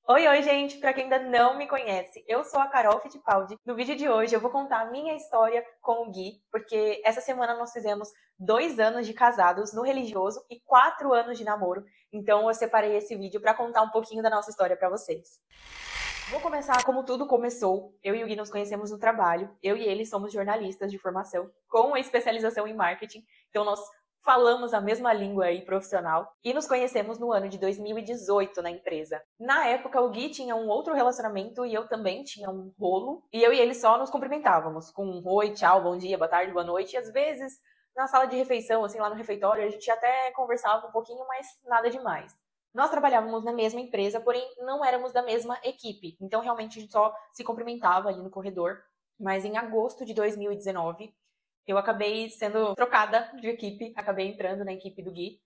Oi, oi, gente! Para quem ainda não me conhece, eu sou a Carol Fittipaldi. No vídeo de hoje eu vou contar a minha história com o Gui, porque essa semana nós fizemos 2 anos de casados no religioso e 4 anos de namoro. Então eu separei esse vídeo para contar um pouquinho da nossa história para vocês. Vou começar como tudo começou. Eu e o Gui nos conhecemos no trabalho. Eu e ele somos jornalistas de formação, com especialização em marketing. Então nós falamos a mesma língua aí profissional e nos conhecemos no ano de 2018 na empresa. Na época, o Gui tinha um outro relacionamento e eu também tinha um rolo. E eu e ele só nos cumprimentávamos com um oi, tchau, bom dia, boa tarde, boa noite. E às vezes, na sala de refeição, assim, lá no refeitório, a gente até conversava um pouquinho, mas nada demais. Nós trabalhávamos na mesma empresa, porém não éramos da mesma equipe. Então, realmente, a gente só se cumprimentava ali no corredor. Mas em agosto de 2019, eu acabei sendo trocada de equipe, acabei entrando na equipe do Gui.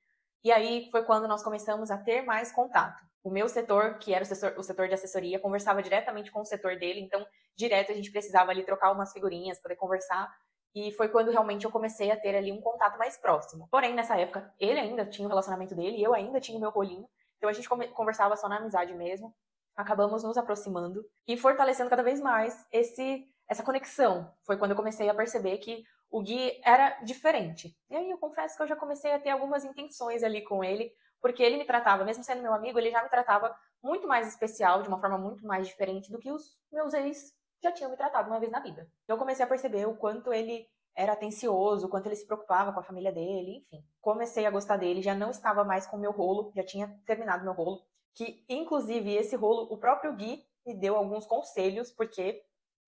E aí foi quando nós começamos a ter mais contato. O meu setor, que era o setor de assessoria, conversava diretamente com o setor dele, então direto a gente precisava ali trocar umas figurinhas, poder conversar. E foi quando realmente eu comecei a ter ali um contato mais próximo. Porém, nessa época, ele ainda tinha o relacionamento dele e eu ainda tinha o meu rolinho. Então a gente conversava só na amizade mesmo. Acabamos nos aproximando e fortalecendo cada vez mais essa conexão. Foi quando eu comecei a perceber que o Gui era diferente. E aí eu confesso que eu já comecei a ter algumas intenções ali com ele, porque ele me tratava, mesmo sendo meu amigo, ele já me tratava muito mais especial, de uma forma muito mais diferente do que os meus ex já tinham me tratado uma vez na vida. Eu comecei a perceber o quanto ele era atencioso, o quanto ele se preocupava com a família dele, enfim. Comecei a gostar dele, já não estava mais com o meu rolo, já tinha terminado meu rolo, que inclusive esse rolo, o próprio Gui me deu alguns conselhos, porque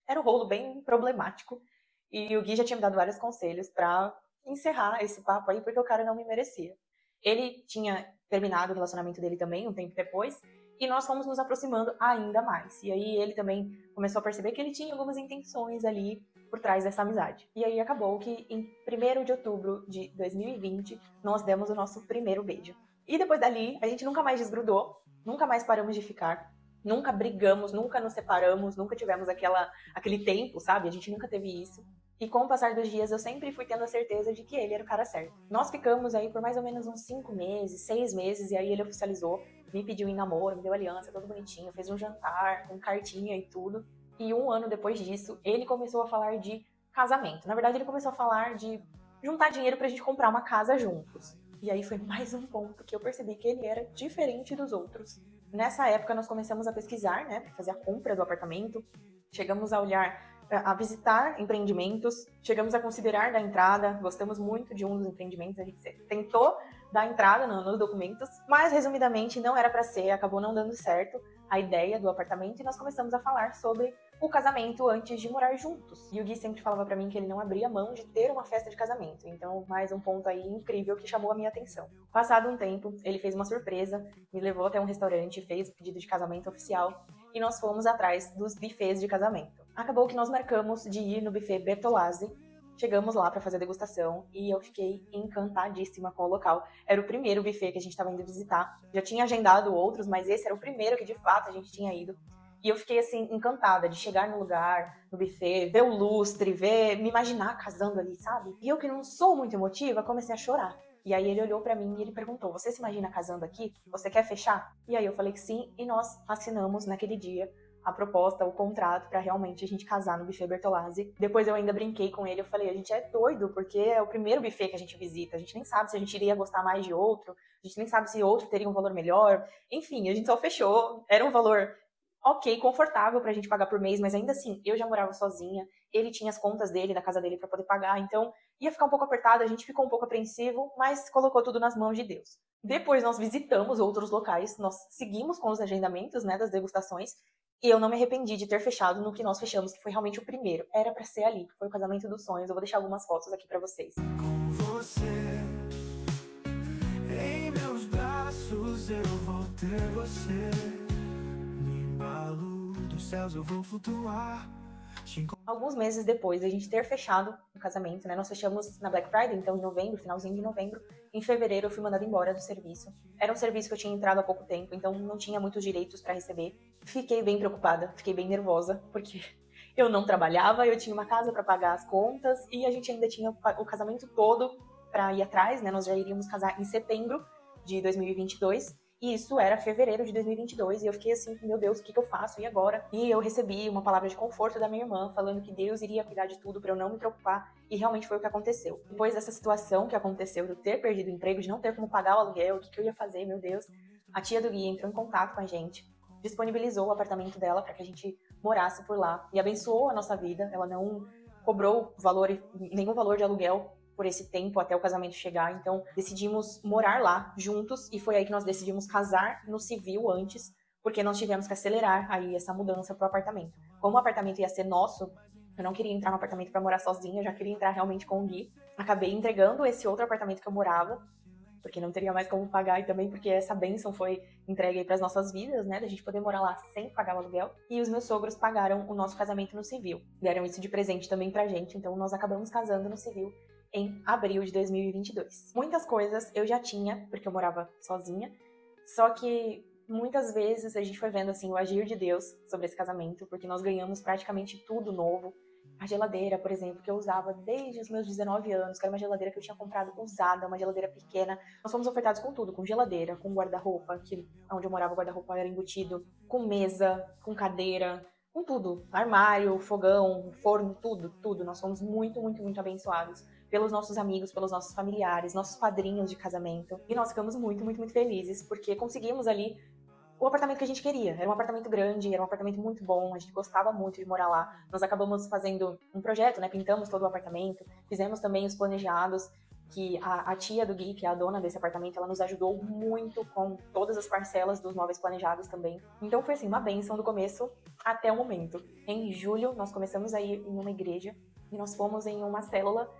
era um rolo bem problemático. E o Gui já tinha me dado vários conselhos pra encerrar esse papo aí, porque o cara não me merecia. Ele tinha terminado o relacionamento dele também, um tempo depois, e nós fomos nos aproximando ainda mais. E aí ele também começou a perceber que ele tinha algumas intenções ali por trás dessa amizade. E aí acabou que em 1º de outubro de 2020, nós demos o nosso primeiro beijo. E depois dali, a gente nunca mais desgrudou, nunca mais paramos de ficar. Nunca brigamos, nunca nos separamos, nunca tivemos aquele tempo, sabe? A gente nunca teve isso. E com o passar dos dias, eu sempre fui tendo a certeza de que ele era o cara certo. Nós ficamos aí por mais ou menos uns 5 meses, 6 meses, e aí ele oficializou, me pediu em namoro, me deu aliança, tudo bonitinho, fez um jantar, com cartinha e tudo. E 1 ano depois disso, ele começou a falar de casamento. Na verdade, ele começou a falar de juntar dinheiro pra gente comprar uma casa juntos. E aí foi mais um ponto que eu percebi que ele era diferente dos outros. Nessa época, nós começamos a pesquisar, né, para fazer a compra do apartamento. Chegamos a olhar, a visitar empreendimentos, chegamos a considerar dar entrada, gostamos muito de um dos empreendimentos, a gente tentou dar entrada nos documentos, mas resumidamente não era para ser, acabou não dando certo a ideia do apartamento e nós começamos a falar sobre o casamento antes de morar juntos. E o Gui sempre falava para mim que ele não abria mão de ter uma festa de casamento, então mais um ponto aí incrível que chamou a minha atenção. Passado um tempo, ele fez uma surpresa, me levou até um restaurante, fez o pedido de casamento oficial e nós fomos atrás dos buffets de casamento. Acabou que nós marcamos de ir no buffet Bertolazzi. Chegamos lá para fazer a degustação e eu fiquei encantadíssima com o local. Era o primeiro buffet que a gente estava indo visitar. Já tinha agendado outros, mas esse era o primeiro que de fato a gente tinha ido. E eu fiquei assim encantada de chegar no lugar, no buffet, ver o lustre, me imaginar casando ali, sabe? E eu que não sou muito emotiva, comecei a chorar. E aí ele olhou pra mim e ele perguntou: "Você se imagina casando aqui? Você quer fechar?" E aí eu falei que sim, e nós assinamos naquele dia a proposta, o contrato pra realmente a gente casar no buffet Bertolazzi. Depois eu ainda brinquei com ele, eu falei: "A gente é doido, porque é o primeiro buffet que a gente visita, a gente nem sabe se a gente iria gostar mais de outro, a gente nem sabe se outro teria um valor melhor." Enfim, a gente só fechou, era um valor ok, confortável pra gente pagar por mês, mas ainda assim, eu já morava sozinha, ele tinha as contas dele, da casa dele pra poder pagar, então ia ficar um pouco apertado, a gente ficou um pouco apreensivo, mas colocou tudo nas mãos de Deus. Depois nós visitamos outros locais, nós seguimos com os agendamentos, né, das degustações, e eu não me arrependi de ter fechado no que nós fechamos, que foi realmente o primeiro. Era pra ser ali, foi o casamento dos sonhos. Eu vou deixar algumas fotos aqui pra vocês. Com você, em meus braços eu vou ter você. No embalo dos céus eu vou flutuar. Alguns meses depois da gente ter fechado o casamento, né? Nós fechamos na Black Friday, então em novembro, finalzinho de novembro. Em fevereiro eu fui mandada embora do serviço. Era um serviço que eu tinha entrado há pouco tempo, então não tinha muitos direitos pra receber. Fiquei bem preocupada, fiquei bem nervosa, porque eu não trabalhava, eu tinha uma casa pra pagar as contas e a gente ainda tinha o casamento todo pra ir atrás, né? Nós já iríamos casar em setembro de 2022. E isso era fevereiro de 2022, e eu fiquei assim, meu Deus, o que eu faço? E agora? E eu recebi uma palavra de conforto da minha irmã, falando que Deus iria cuidar de tudo para eu não me preocupar, e realmente foi o que aconteceu. Depois dessa situação que aconteceu, de eu ter perdido o emprego, de não ter como pagar o aluguel, o que eu ia fazer, meu Deus, a tia do Gui entrou em contato com a gente, disponibilizou o apartamento dela para que a gente morasse por lá, e abençoou a nossa vida. Ela não cobrou nenhum valor de aluguel por esse tempo até o casamento chegar, então decidimos morar lá juntos, e foi aí que nós decidimos casar no civil antes, porque nós tivemos que acelerar aí essa mudança pro apartamento. Como o apartamento ia ser nosso, eu não queria entrar no apartamento para morar sozinha, eu já queria entrar realmente com o Gui. Acabei entregando esse outro apartamento que eu morava, porque não teria mais como pagar, e também porque essa bênção foi entregue para as nossas vidas, né, da gente poder morar lá sem pagar o aluguel. E os meus sogros pagaram o nosso casamento no civil, deram isso de presente também pra gente, então nós acabamos casando no civil em abril de 2022. Muitas coisas eu já tinha, porque eu morava sozinha, só que muitas vezes a gente foi vendo assim o agir de Deus sobre esse casamento, porque nós ganhamos praticamente tudo novo. A geladeira, por exemplo, que eu usava desde os meus 19 anos, que era uma geladeira que eu tinha comprado usada, uma geladeira pequena. Nós fomos ofertados com tudo, com geladeira, com guarda-roupa, que onde eu morava o guarda-roupa era embutido, com mesa, com cadeira, com tudo. Armário, fogão, forno, tudo, tudo. Nós fomos muito, muito, muito abençoados pelos nossos amigos, pelos nossos familiares, nossos padrinhos de casamento. E nós ficamos muito, muito, muito felizes, porque conseguimos ali o apartamento que a gente queria. Era um apartamento grande, era um apartamento muito bom, a gente gostava muito de morar lá. Nós acabamos fazendo um projeto, né? Pintamos todo o apartamento, fizemos também os planejados, que a tia do Gui, que é a dona desse apartamento, ela nos ajudou muito com todas as parcelas dos móveis planejados também. Então foi assim, uma bênção do começo até o momento. Em julho, nós começamos a ir em uma igreja e nós fomos em uma célula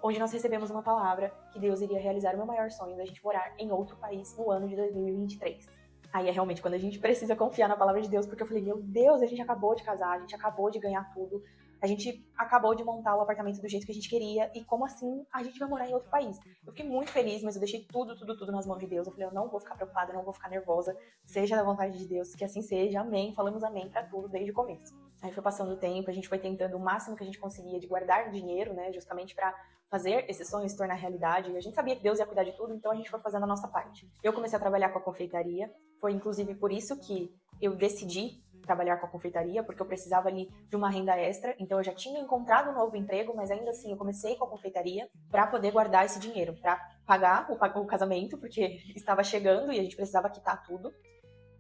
onde nós recebemos uma palavra que Deus iria realizar o meu maior sonho da gente morar em outro país no ano de 2023. Aí é realmente quando a gente precisa confiar na palavra de Deus, porque eu falei, meu Deus, a gente acabou de casar, a gente acabou de ganhar tudo, a gente acabou de montar o apartamento do jeito que a gente queria, e como assim a gente vai morar em outro país? Eu fiquei muito feliz, mas eu deixei tudo, tudo, tudo nas mãos de Deus. Eu falei, eu não vou ficar preocupada, eu não vou ficar nervosa, seja da vontade de Deus, que assim seja, amém, falamos amém pra tudo desde o começo. Aí foi passando o tempo, a gente foi tentando o máximo que a gente conseguia de guardar dinheiro, né, justamente pra fazer esse sonho se tornar realidade, e a gente sabia que Deus ia cuidar de tudo, então a gente foi fazendo a nossa parte. Eu comecei a trabalhar com a confeitaria, foi inclusive por isso que eu decidi trabalhar com a confeitaria, porque eu precisava ali de uma renda extra, então eu já tinha encontrado um novo emprego, mas ainda assim eu comecei com a confeitaria para poder guardar esse dinheiro, para pagar o casamento, porque estava chegando e a gente precisava quitar tudo,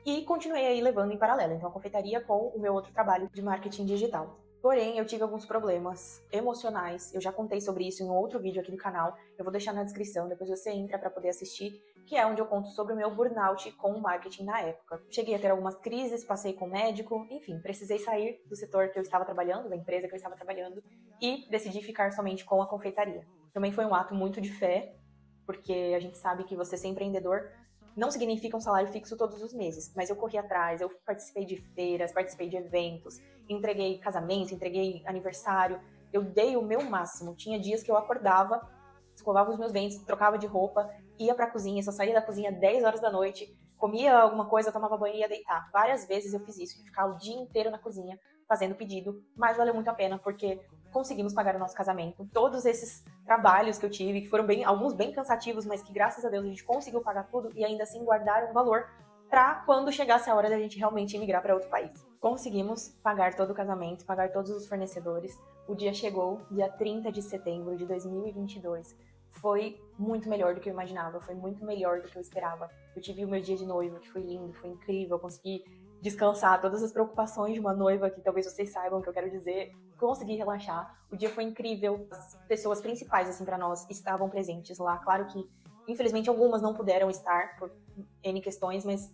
e continuei aí levando em paralelo, então a confeitaria com o meu outro trabalho de marketing digital. Porém, eu tive alguns problemas emocionais, eu já contei sobre isso em um outro vídeo aqui do canal, eu vou deixar na descrição, depois você entra para poder assistir, que é onde eu conto sobre o meu burnout com o marketing na época. Cheguei a ter algumas crises, passei com o médico, enfim, precisei sair do setor que eu estava trabalhando, da empresa que eu estava trabalhando, e decidi ficar somente com a confeitaria. Também foi um ato muito de fé, porque a gente sabe que você ser empreendedor não significa um salário fixo todos os meses, mas eu corri atrás, eu participei de feiras, participei de eventos, entreguei casamento, entreguei aniversário, eu dei o meu máximo. Tinha dias que eu acordava, escovava os meus dentes, trocava de roupa, ia pra cozinha, só saía da cozinha 10 horas da noite, comia alguma coisa, tomava banho e ia deitar. Várias vezes eu fiz isso, de ficar o dia inteiro na cozinha fazendo pedido, mas valeu muito a pena, porque conseguimos pagar o nosso casamento. Todos esses trabalhos que eu tive, que foram alguns bem cansativos, mas que graças a Deus a gente conseguiu pagar tudo e ainda assim guardar um valor para quando chegasse a hora da gente realmente emigrar para outro país. Conseguimos pagar todo o casamento, pagar todos os fornecedores. O dia chegou, dia 30 de setembro de 2022. Foi muito melhor do que eu imaginava, foi muito melhor do que eu esperava. Eu tive o meu dia de noiva, que foi lindo, foi incrível, eu consegui descansar todas as preocupações de uma noiva, que talvez vocês saibam o que eu quero dizer, consegui relaxar. O dia foi incrível, as pessoas principais assim para nós estavam presentes lá. Claro que infelizmente algumas não puderam estar por N questões, mas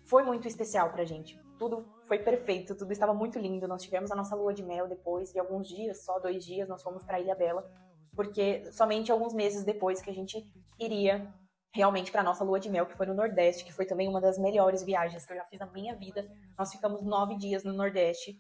foi muito especial pra gente. Tudo foi perfeito, tudo estava muito lindo. Nós tivemos a nossa lua de mel depois de alguns dias, só 2 dias, nós fomos pra Ilhabela, porque somente alguns meses depois que a gente iria realmente para nossa lua de mel, que foi no Nordeste, que foi também uma das melhores viagens que eu já fiz na minha vida. Nós ficamos 9 dias no Nordeste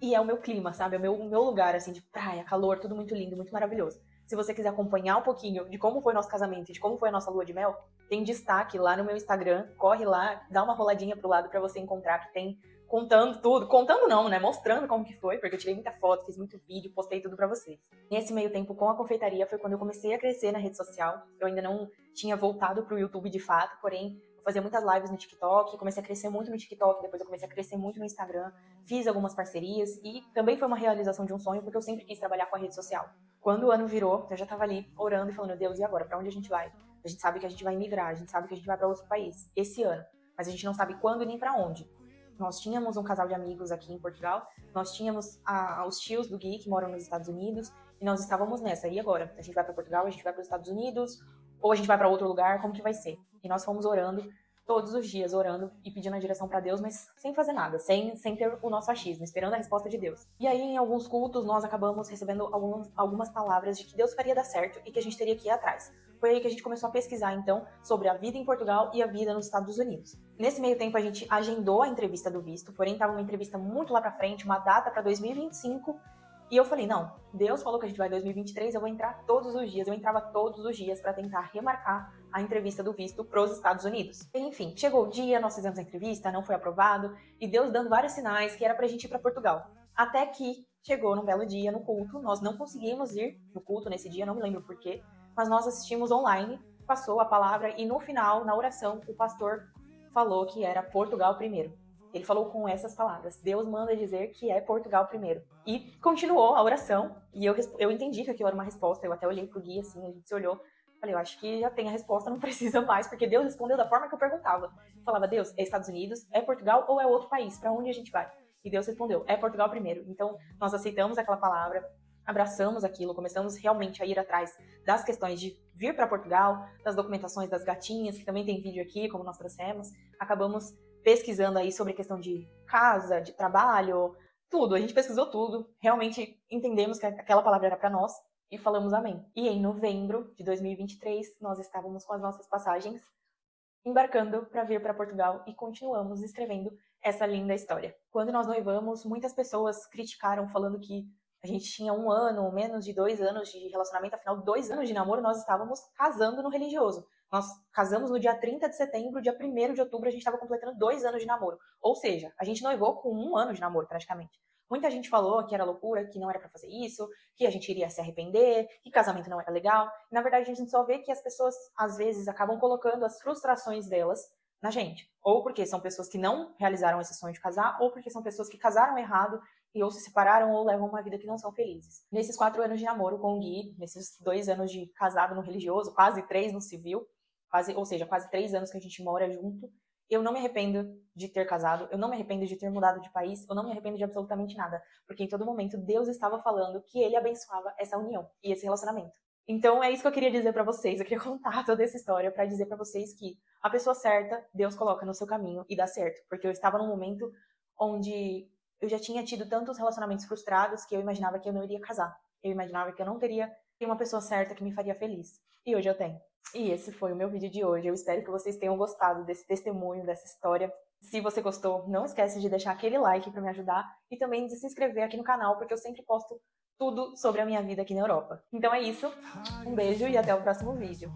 e é o meu clima, sabe? É o meu lugar, assim, de praia, calor, tudo muito lindo, muito maravilhoso. Se você quiser acompanhar um pouquinho de como foi nosso casamento e de como foi a nossa lua de mel, tem destaque lá no meu Instagram, corre lá, dá uma roladinha pro lado para você encontrar, que tem contando tudo, contando não, né, mostrando como que foi, porque eu tirei muita foto, fiz muito vídeo, postei tudo pra vocês. Nesse meio tempo com a confeitaria foi quando eu comecei a crescer na rede social, eu ainda não tinha voltado pro YouTube de fato, porém, eu fazia muitas lives no TikTok, comecei a crescer muito no TikTok, depois eu comecei a crescer muito no Instagram, fiz algumas parcerias e também foi uma realização de um sonho, porque eu sempre quis trabalhar com a rede social. Quando o ano virou, eu já tava ali orando e falando, Deus, e agora? Pra onde a gente vai? A gente sabe que a gente vai migrar, a gente sabe que a gente vai pra outro país esse ano, mas a gente não sabe quando nem pra onde. Nós tínhamos um casal de amigos aqui em Portugal, nós tínhamos os tios do Gui que moram nos Estados Unidos, e nós estávamos nessa. E agora? A gente vai para Portugal, a gente vai para os Estados Unidos, ou a gente vai para outro lugar, como que vai ser? E nós fomos orando, todos os dias, orando e pedindo a direção para Deus, mas sem fazer nada, sem ter o nosso achismo, esperando a resposta de Deus. E aí, em alguns cultos, nós acabamos recebendo algumas palavras de que Deus faria dar certo e que a gente teria que ir atrás. Foi aí que a gente começou a pesquisar, então, sobre a vida em Portugal e a vida nos Estados Unidos. Nesse meio tempo, a gente agendou a entrevista do visto, porém estava uma entrevista muito lá pra frente, uma data para 2025, e eu falei, não, Deus falou que a gente vai em 2023, eu vou entrar todos os dias. Eu entrava todos os dias para tentar remarcar a entrevista do visto pros Estados Unidos. E, enfim, chegou o dia, nós fizemos a entrevista, não foi aprovado, e Deus dando vários sinais que era pra gente ir pra Portugal. Até que chegou num belo dia no culto, nós não conseguimos ir no culto nesse dia, não me lembro porquê, mas nós assistimos online, passou a palavra e no final, na oração, o pastor falou que era Portugal primeiro. Ele falou com essas palavras, Deus manda dizer que é Portugal primeiro. E continuou a oração, e eu entendi que aquilo era uma resposta, eu até olhei pro Gui assim, a gente se olhou, falei, eu acho que já tem a resposta, não precisa mais, porque Deus respondeu da forma que eu perguntava. Eu falava, Deus, é Estados Unidos, é Portugal ou é outro país? Pra onde a gente vai? E Deus respondeu, é Portugal primeiro. Então, nós aceitamos aquela palavra, abraçamos aquilo, começamos realmente a ir atrás das questões de vir para Portugal, das documentações das gatinhas, que também tem vídeo aqui, como nós trouxemos. Acabamos pesquisando aí sobre a questão de casa, de trabalho, tudo. A gente pesquisou tudo, realmente entendemos que aquela palavra era para nós e falamos amém. E em novembro de 2023, nós estávamos com as nossas passagens embarcando para vir para Portugal e continuamos escrevendo essa linda história. Quando nós noivamos, muitas pessoas criticaram, falando que a gente tinha 1 ano, menos de 2 anos de relacionamento, afinal, 2 anos de namoro, nós estávamos casando no religioso. Nós casamos no dia 30 de setembro, dia 1º de outubro, a gente estava completando 2 anos de namoro. Ou seja, a gente noivou com 1 ano de namoro, praticamente. Muita gente falou que era loucura, que não era pra fazer isso, que a gente iria se arrepender, que casamento não era legal. E, na verdade, a gente só vê que as pessoas, às vezes, acabam colocando as frustrações delas na gente. Ou porque são pessoas que não realizaram esse sonho de casar, ou porque são pessoas que casaram errado e ou se separaram ou levam uma vida que não são felizes. Nesses 4 anos de namoro com o Gui, nesses 2 anos de casado no religioso, quase 3 no civil, ou seja, quase 3 anos que a gente mora junto, eu não me arrependo de ter casado, eu não me arrependo de ter mudado de país, eu não me arrependo de absolutamente nada, porque em todo momento Deus estava falando que Ele abençoava essa união e esse relacionamento. Então é isso que eu queria dizer pra vocês, eu queria contar toda essa história pra dizer pra vocês que a pessoa certa, Deus coloca no seu caminho e dá certo, porque eu estava num momento onde eu já tinha tido tantos relacionamentos frustrados que eu imaginava que eu não iria casar, eu imaginava que eu não teria uma pessoa certa que me faria feliz, e hoje eu tenho. E esse foi o meu vídeo de hoje. Eu espero que vocês tenham gostado desse testemunho, dessa história. Se você gostou, não esquece de deixar aquele like para me ajudar e também de se inscrever aqui no canal, porque eu sempre posto tudo sobre a minha vida aqui na Europa. Então é isso, um beijo e até o próximo vídeo.